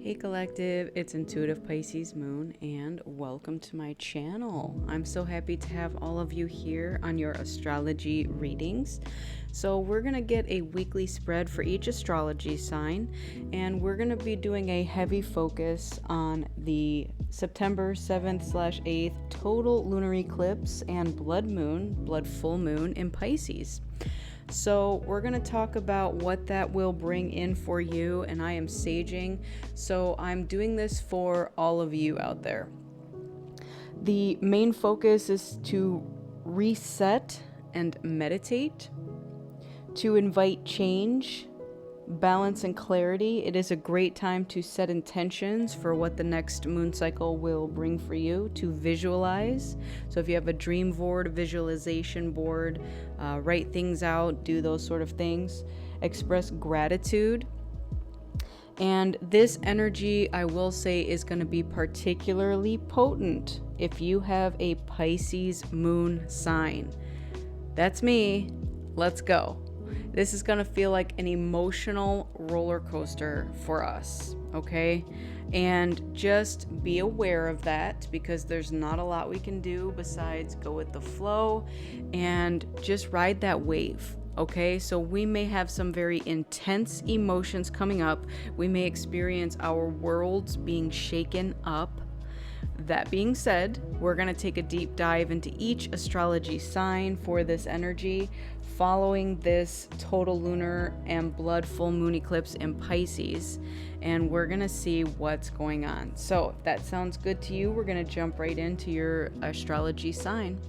Hey Collective, it's Intuitive Pisces Moon and welcome to my channel. I'm so happy to have all of you here on your astrology readings. So we're going to get a weekly spread for each astrology sign, and we're going to be doing a heavy focus on the September 7th/8th total lunar eclipse and blood full moon in Pisces. So we're going to talk about what that will bring in for you, and I am saging, so I'm doing this for all of you out there. The main focus is to reset and meditate, to invite change, balance, and clarity. It is a great time to set intentions for what the next moon cycle will bring for you, to visualize. So if you have a dream board, a visualization board, write things out, do those sort of things. Express gratitude. And this energy, I will say, is going to be particularly potent if you have a Pisces moon sign. That's me. Let's go. This is going to feel like an emotional roller coaster for us, okay? And just be aware of that, because there's not a lot we can do besides go with the flow and just ride that wave, okay? So we may have some very intense emotions coming up. We may experience our worlds being shaken up. That being said, we're going to take a deep dive into each astrology sign for this energy following this total lunar and blood full moon eclipse in Pisces, and we're going to see what's going on. So if that sounds good to you, we're going to jump right into your astrology sign.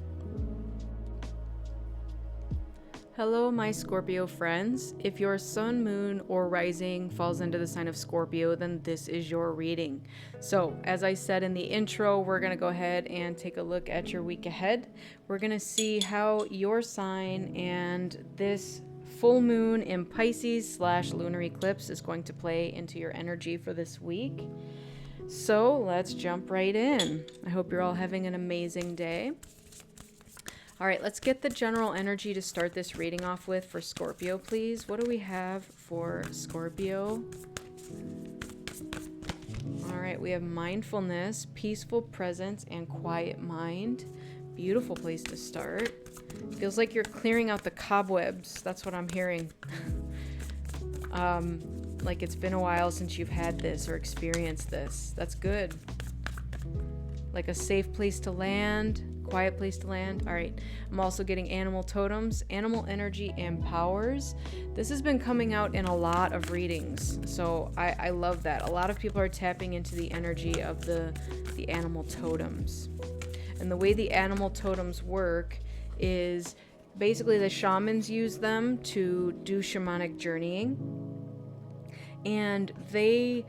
Hello, my Scorpio friends. If your sun, moon, or rising falls into the sign of Scorpio, then this is your reading. So, as I said in the intro, we're going to go ahead and take a look at your week ahead. We're going to see how your sign and this full moon in Pisces / lunar eclipse is going to play into your energy for this week. So, let's jump right in. I hope you're all having an amazing day. All right, let's get the general energy to start this reading off with for Scorpio, please. What do we have for Scorpio? All right, we have mindfulness, peaceful presence, and quiet mind. Beautiful place to start. Feels like you're clearing out the cobwebs. That's what I'm hearing. Like it's been a while since you've had this or experienced this. That's good. Like a safe place to land. Quiet place to land. All right. I'm also getting animal totems, animal energy, and powers. This has been coming out in a lot of readings, so I love that. A lot of people are tapping into the energy of the animal totems. And the way the animal totems work is basically the shamans use them to do shamanic journeying, and they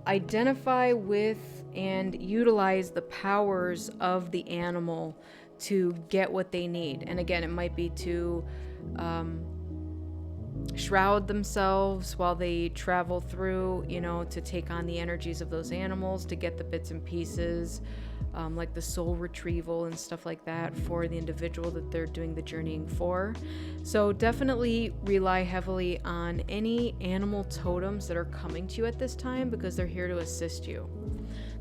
identify with and utilize the powers of the animal to get what they need. And again, it might be to shroud themselves while they travel through, to take on the energies of those animals, to get the bits and pieces, like the soul retrieval and stuff like that for the individual that they're doing the journeying for. So definitely rely heavily on any animal totems that are coming to you at this time, because they're here to assist you.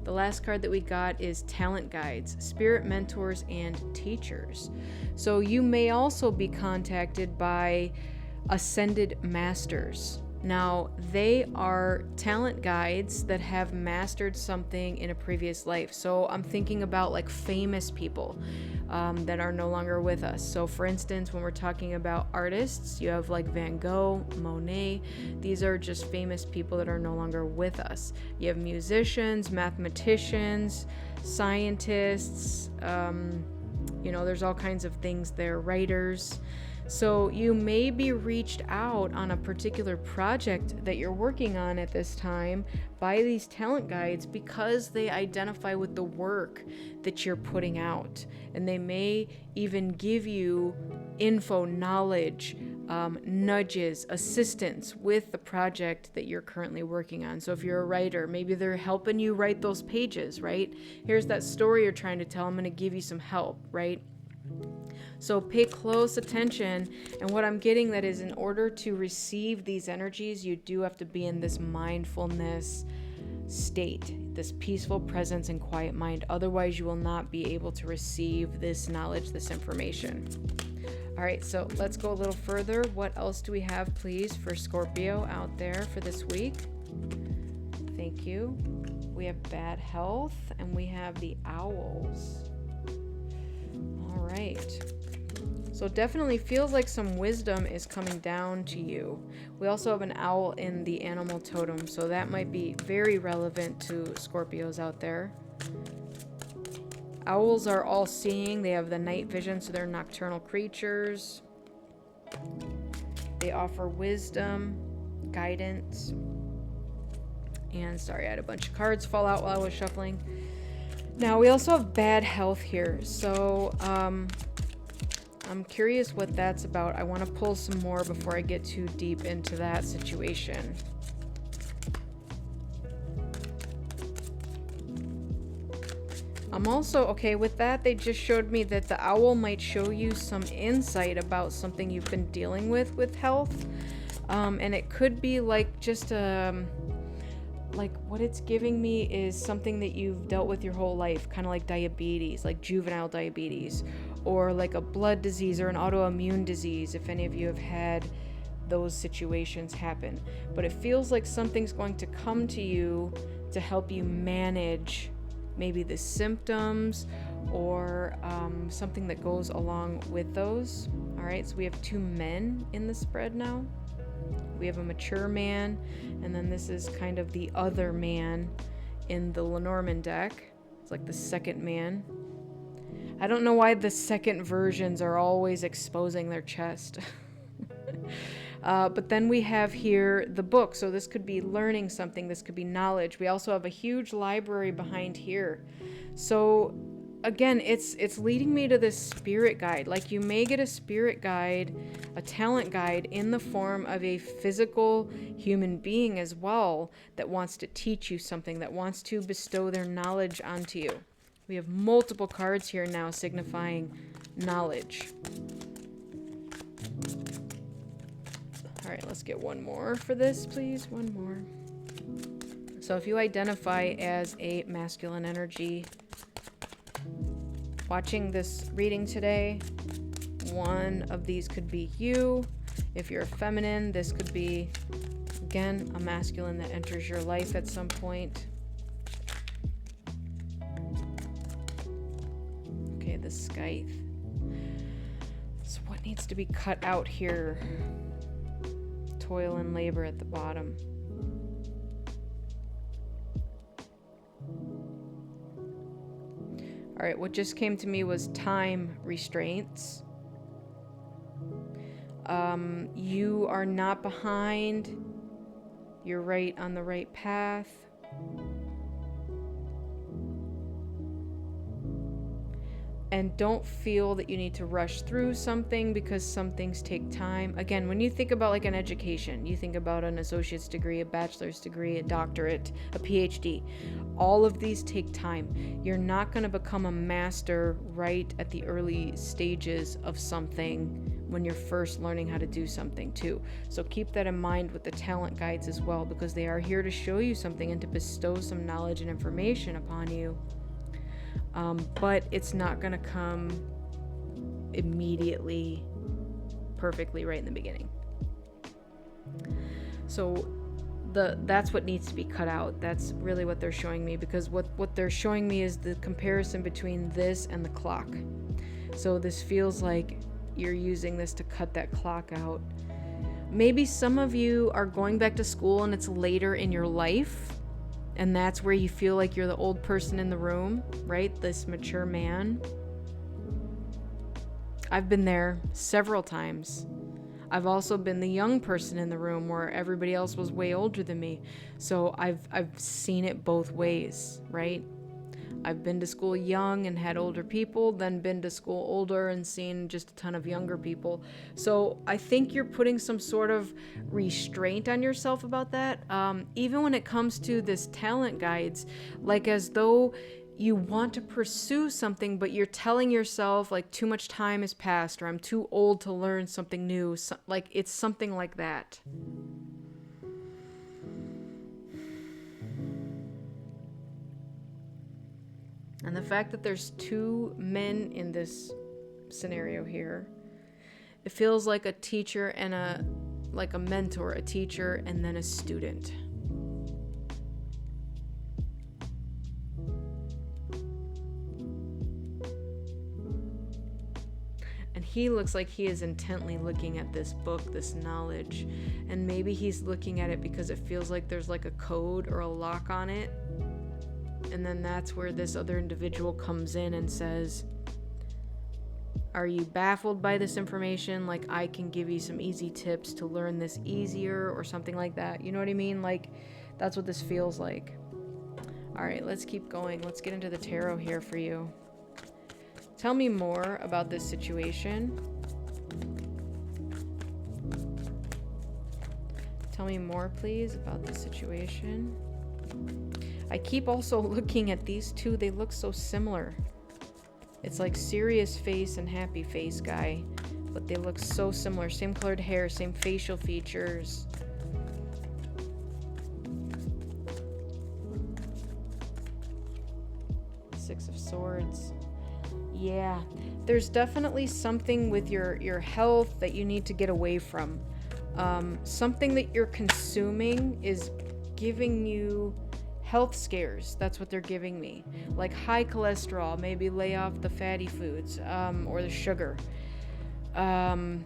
The last card that we got is talent guides, spirit mentors, and teachers. So you may also be contacted by ascended masters. Now, they are talent guides that have mastered something in a previous life. So I'm thinking about like famous people that are no longer with us. So for instance, when we're talking about artists, you have like Van Gogh, Monet. These are just famous people that are no longer with us. You have musicians, mathematicians, scientists, there's all kinds of things there, writers. So you may be reached out on a particular project that you're working on at this time by these talent guides, because they identify with the work that you're putting out. And they may even give you info, knowledge, nudges, assistance with the project that you're currently working on. So if you're a writer, maybe they're helping you write those pages, right? Here's that story you're trying to tell. I'm going to give you some help, right? So pay close attention. And what I'm getting that is, in order to receive these energies, you do have to be in this mindfulness state, this peaceful presence and quiet mind. Otherwise, you will not be able to receive this knowledge, this information. All right, so let's go a little further. What else do we have, please, for Scorpio out there for this week? Thank you. We have bad health, and we have the owls. All right. So it definitely feels like some wisdom is coming down to you. We also have an owl in the animal totem, so that might be very relevant to Scorpios out there. Owls are all-seeing. They have the night vision, so they're nocturnal creatures. They offer wisdom, guidance. And sorry, I had a bunch of cards fall out while I was shuffling. Now, we also have bad health here. So, I'm curious what that's about. I want to pull some more before I get too deep into that situation. I'm also okay with that. They just showed me that the owl might show you some insight about something you've been dealing with health. And it could be like just like what it's giving me is something that you've dealt with your whole life, kind of like diabetes, like juvenile diabetes, or like a blood disease or an autoimmune disease, if any of you have had those situations happen. But it feels like something's going to come to you to help you manage maybe the symptoms or something that goes along with those. All right, so we have two men in the spread now. We have a mature man, and then this is kind of the other man in the Lenormand deck. It's like the second man. I don't know why the second versions are always exposing their chest. But then we have here the book. So this could be learning something. This could be knowledge. We also have a huge library behind here. So again, it's leading me to this spirit guide. Like you may get a spirit guide, a talent guide in the form of a physical human being as well that wants to teach you something, that wants to bestow their knowledge onto you. We have multiple cards here now signifying knowledge. All right, let's get one more for this, please. One more. So if you identify as a masculine energy, watching this reading today, one of these could be you. If you're a feminine, this could be, again, a masculine that enters your life at some point. Okay, the scythe. So what needs to be cut out here? Toil and labor at the bottom. All right, what just came to me was time restraints. You are not behind. You're right on the right path. And don't feel that you need to rush through something because some things take time. Again, when you think about like an education, you think about an associate's degree, a bachelor's degree, a doctorate, a PhD. All of these take time. You're not going to become a master right at the early stages of something when you're first learning how to do something too. So keep that in mind with the talent guides as well, because they are here to show you something and to bestow some knowledge and information upon you. But it's not going to come immediately perfectly right in the beginning. So that's what needs to be cut out. That's really what they're showing me, because what they're showing me is the comparison between this and the clock. So this feels like you're using this to cut that clock out. Maybe some of you are going back to school and it's later in your life, and that's where you feel like you're the old person in the room, right? This mature man. I've been there several times. I've also been the young person in the room where everybody else was way older than me. So I've seen it both ways, right? I've been to school young and had older people, then been to school older and seen just a ton of younger people. So I think you're putting some sort of restraint on yourself about that. Even when it comes to this talent guides, like as though you want to pursue something, but you're telling yourself like too much time has passed, or I'm too old to learn something new. So, like it's something like that. And the fact that there's two men in this scenario here, it feels like a teacher and a mentor, a teacher and then a student. And he looks like he is intently looking at this book, this knowledge. And maybe he's looking at it because it feels like there's like a code or a lock on it. And then that's where this other individual comes in and says, are you baffled by this information? Like, I can give you some easy tips to learn this easier or something like that. You know what I mean? Like, that's what this feels like. All right, let's keep going. Let's get into the tarot here for you. Tell me more about this situation. Tell me more, please, about this situation. I keep also looking at these two. They look so similar. It's like serious face and happy face guy, but they look so similar. Same colored hair, same facial features. Six of Swords. Yeah, there's definitely something with your health that you need to get away from. Something that you're consuming is giving you health scares. That's what they're giving me. Like high cholesterol, maybe lay off the fatty foods, or the sugar. Again,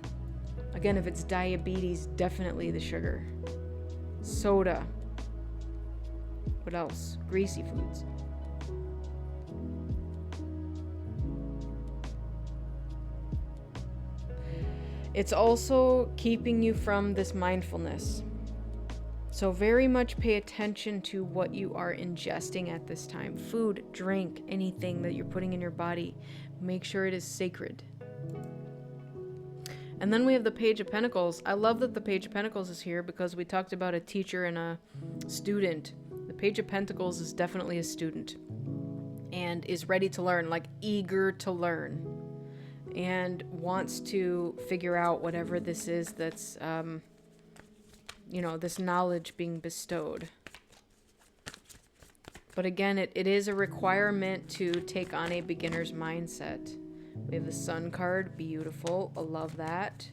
if it's diabetes, definitely the sugar. Soda. What else? Greasy foods. It's also keeping you from this mindfulness. So very much pay attention to what you are ingesting at this time. Food, drink, anything that you're putting in your body. Make sure it is sacred. And then we have the Page of Pentacles. I love that the Page of Pentacles is here because we talked about a teacher and a student. The Page of Pentacles is definitely a student and is ready to learn, like eager to learn, and wants to figure out whatever this is that's this knowledge being bestowed. But again, it is a requirement to take on a beginner's mindset. We have the Sun card, beautiful, I love that.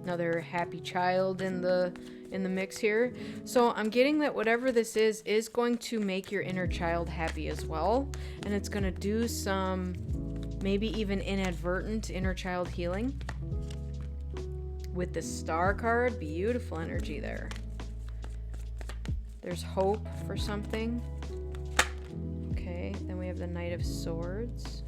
Another happy child in the mix here. So I'm getting that whatever this is going to make your inner child happy as well, and it's going to do some maybe even inadvertent inner child healing. With the Star card, beautiful energy there. There's hope for something. Okay, then we have the Knight of Swords.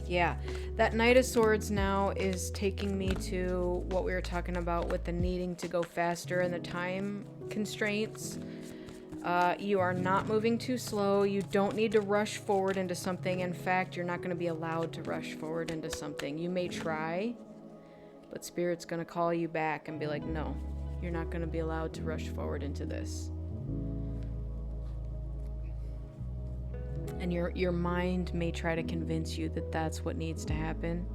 Yeah, that Knight of Swords now is taking me to what we were talking about with the needing to go faster and the time constraints. You are not moving too slow. You don't need to rush forward into something. In fact, you're not going to be allowed to rush forward into something. You may try, but Spirit's going to call you back and be like, no, you're not going to be allowed to rush forward into this. And your mind may try to convince you that that's what needs to happen.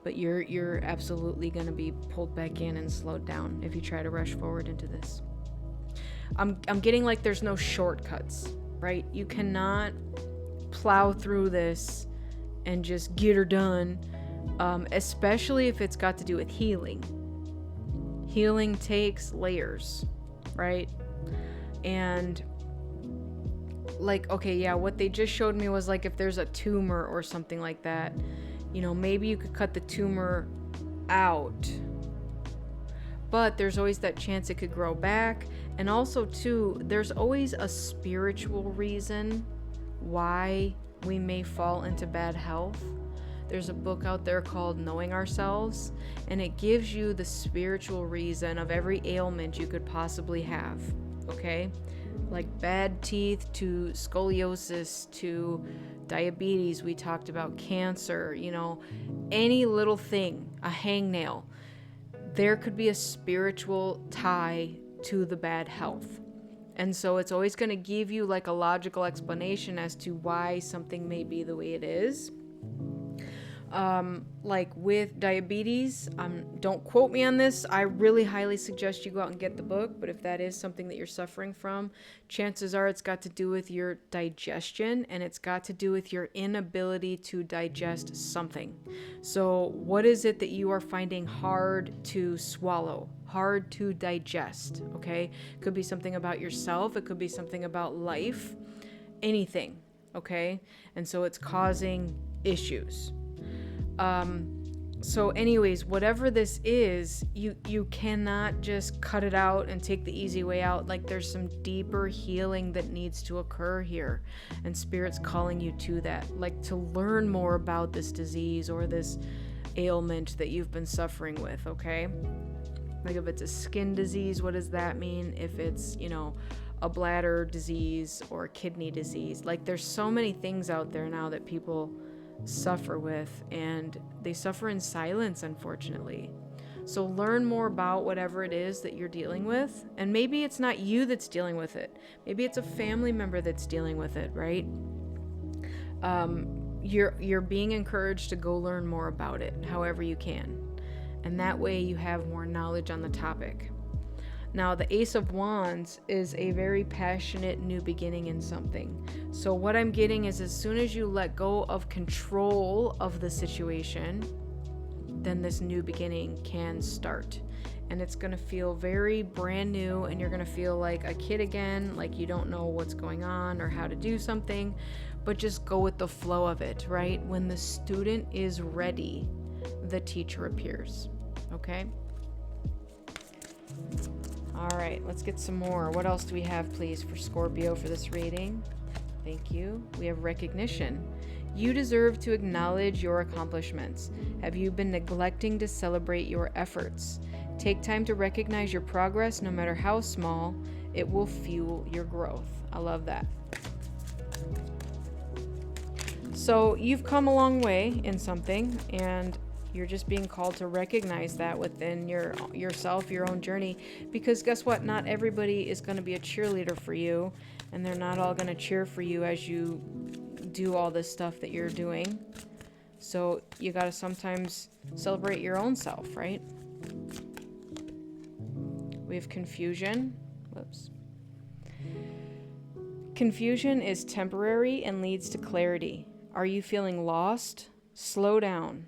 But you're absolutely going to be pulled back in and slowed down if you try to rush forward into this. I'm getting like there's no shortcuts, right? You cannot plow through this and just get her done, especially if it's got to do with healing. Healing takes layers, right? And like, okay, yeah, what they just showed me was like if there's a tumor or something like that, maybe you could cut the tumor out. But there's always that chance it could grow back. And also, too, there's always a spiritual reason why we may fall into bad health. There's a book out there called Knowing Ourselves, and it gives you the spiritual reason of every ailment you could possibly have, okay? Like bad teeth to scoliosis to diabetes, we talked about cancer, any little thing, a hangnail. There could be a spiritual tie to the bad health. And so it's always going to give you like a logical explanation as to why something may be the way it is. Like with diabetes, don't quote me on this. I really highly suggest you go out and get the book. But if that is something that you're suffering from, chances are it's got to do with your digestion, and it's got to do with your inability to digest something. So what is it that you are finding hard to swallow, hard to digest? Okay. Could be something about yourself. It could be something about life, anything. Okay. And so it's causing issues. So anyways, whatever this is, you cannot just cut it out and take the easy way out. Like, there's some deeper healing that needs to occur here, and Spirit's calling you to that, like to learn more about this disease or this ailment that you've been suffering with. Okay. Like, if it's a skin disease, what does that mean? If it's, a bladder disease or a kidney disease, like there's so many things out there now that people suffer with, and they suffer in silence, unfortunately. So learn more about whatever it is that you're dealing with, and maybe it's not you that's dealing with it. Maybe it's a family member that's dealing with it, right? You're being encouraged to go learn more about it, however you can, and that way you have more knowledge on the topic. Now, the Ace of Wands is a very passionate new beginning in something. So what I'm getting is, as soon as you let go of control of the situation, then this new beginning can start. And it's going to feel very brand new, and you're going to feel like a kid again, like you don't know what's going on or how to do something, but just go with the flow of it, right? When the student is ready, the teacher appears. Okay? All right, let's get some more. What else do we have, please, for Scorpio for this reading? Thank you. We have recognition. You deserve to acknowledge your accomplishments. Have you been neglecting to celebrate your efforts? Take time to recognize your progress, no matter how small. It will fuel your growth. I love that. So you've come a long way in something, and you're just being called to recognize that within yourself, your own journey. Because guess what? Not everybody is going to be a cheerleader for you, and they're not all going to cheer for you as you do all this stuff that you're doing. So you got to sometimes celebrate your own self, right? We have confusion. Whoops. Confusion is temporary and leads to clarity. Are you feeling lost? Slow down.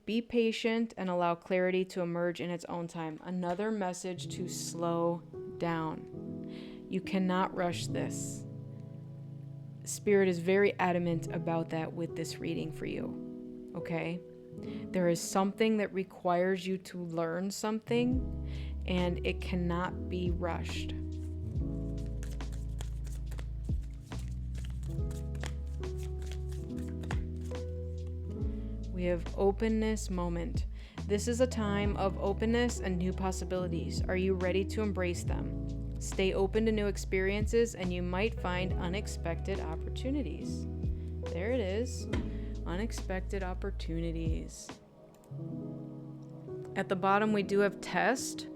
Be patient and allow clarity to emerge in its own time. Another message to slow down. You cannot rush this. Spirit is very adamant about that with this reading for you. Okay? There is something that requires you to learn something, and it cannot be rushed. We have openness moment. This is a time of openness and new possibilities. Are you ready to embrace them? Stay open to new experiences, and you might find unexpected opportunities. There it is. Unexpected opportunities. At the bottom, we do have test.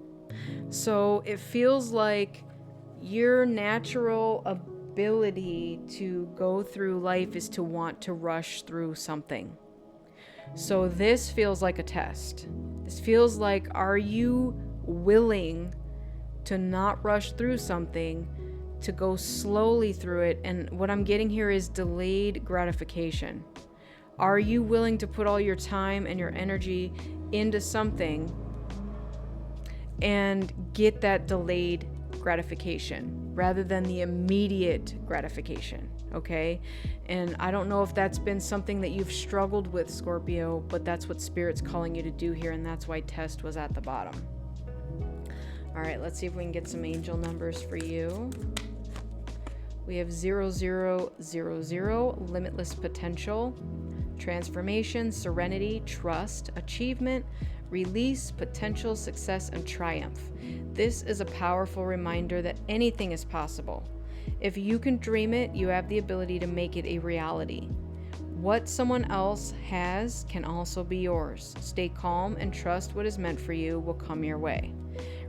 So it feels like your natural ability to go through life is to want to rush through something. So this feels like a test. This feels like, are you willing to not rush through something, to go slowly through it? And what I'm getting here is delayed gratification. Are you willing to put all your time and your energy into something and get that delayed gratification rather than the immediate gratification? Okay? And I don't know if that's been something that you've struggled with, Scorpio, but that's what Spirit's calling you to do here, and that's why test was at the bottom. All right, let's see if we can get some angel numbers for you. We have 0000, limitless potential, transformation, serenity, trust, achievement, release, potential, success, and triumph. This is a powerful reminder that anything is possible. If you can dream it, you have the ability to make it a reality. What someone else has can also be yours. Stay calm and trust what is meant for you will come your way.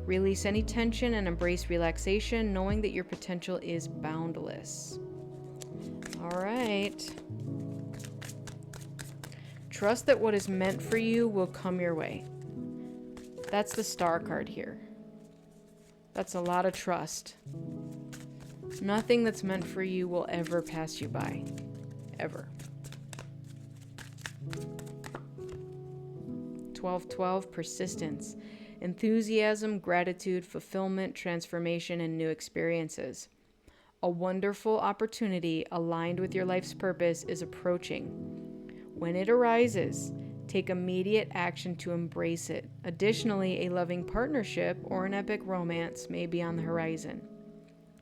Release any tension and embrace relaxation, knowing that your potential is boundless. All right. Trust that what is meant for you will come your way. That's the Star card here. That's a lot of trust. Nothing that's meant for you will ever pass you by. Ever. 12-12, persistence. Enthusiasm, gratitude, fulfillment, transformation, and new experiences. A wonderful opportunity aligned with your life's purpose is approaching. When it arises, take immediate action to embrace it. Additionally, a loving partnership or an epic romance may be on the horizon.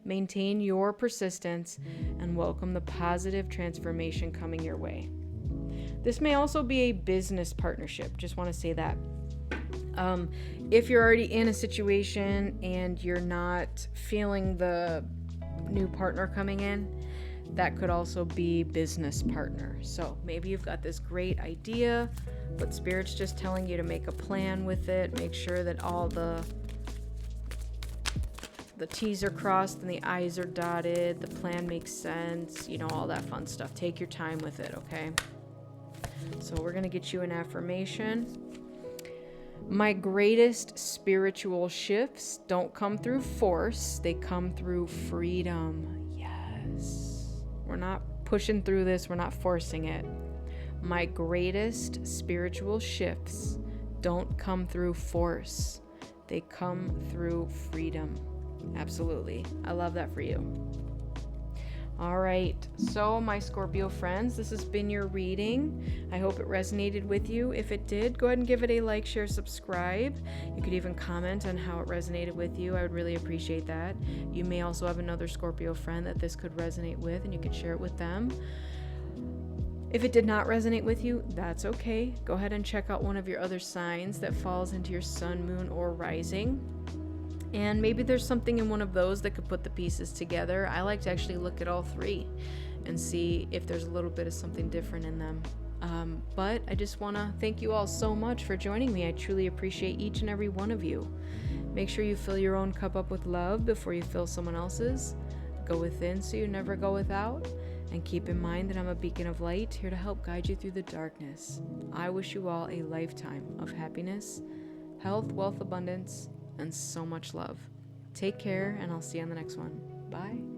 Maintain your persistence and welcome the positive transformation coming your way. This may also be a business partnership. Just want to say that. If you're already in a situation and you're not feeling the new partner coming in, that could also be business partner. So maybe you've got this great idea, but Spirit's just telling you to make a plan with it. Make sure that all the T's are crossed and the I's are dotted. The plan makes sense. You know, all that fun stuff. Take your time with it, okay? So we're going to get you an affirmation. My greatest spiritual shifts don't come through force. They come through freedom. Yes. We're not pushing through this. We're not forcing it. My greatest spiritual shifts don't come through force. They come through freedom. Absolutely. I love that for you. All right. So, my Scorpio friends, this has been your reading. I hope it resonated with you. If it did, go ahead and give it a like, share, subscribe. You could even comment on how it resonated with you. I would really appreciate that. You may also have another Scorpio friend that this could resonate with, and you could share it with them. If it did not resonate with you, that's okay. Go ahead and check out one of your other signs that falls into your sun, moon, or rising. And maybe there's something in one of those that could put the pieces together. I like to actually look at all three and see if there's a little bit of something different in them. But I just want to thank you all so much for joining me. I truly appreciate each and every one of you. Make sure you fill your own cup up with love before you fill someone else's. Go within so you never go without. And keep in mind that I'm a beacon of light here to help guide you through the darkness. I wish you all a lifetime of happiness, health, wealth, abundance, and so much love. Take care, and I'll see you on the next one. Bye.